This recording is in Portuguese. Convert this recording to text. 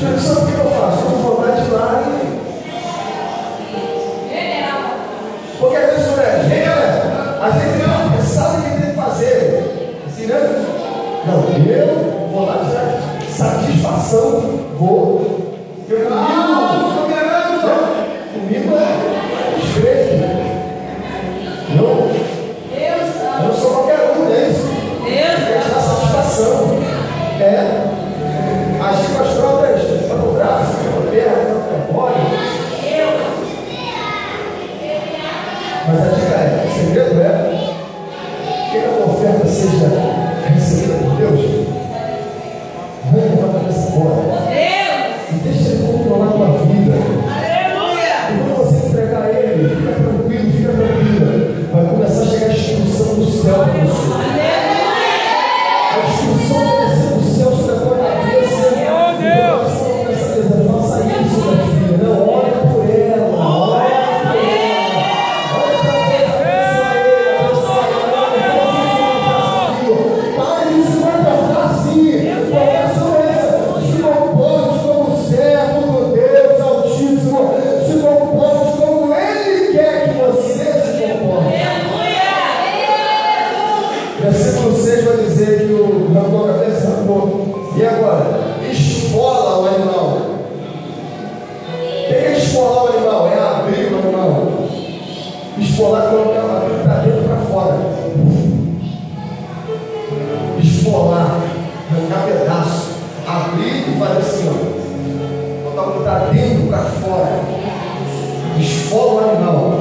Espírito Santo, o que eu faço? Eu vou vontade de ir lá e... Porque às vezes não é, às vezes ele sabe o que tem que fazer. Assim, né? Não, eu vou lá tirar satisfação, vou. Eu comigo é escrevo. Eu não sou qualquer um, é isso. Quer tirar satisfação. Agir com as próprias, com o braço, com a perna, com a bola. Mas a dica o segredo que a oferta seja recebida por Deus. Arranca a cabeça fora. E deixa ele controlar a tua vida. E quando você entregar a ele, fica tranquilo, fica tranquila. Vai começar a chegar a instrução do céu para você. A instrução vai descer do céu sobre a tua cabeça. Faça isso, minha filha. Não, olha por ela. Versículo 6 vai dizer que o arrancou a cabeça, arrancou. E agora? Esfola o animal. O que é esfolar o animal? É abrir o animal. Esfolar é colocar para dentro para fora. Esfolar, arrancar pedaço. Abrir e fazer assim, ó. Botar o que está dentro para fora. Esfola o animal.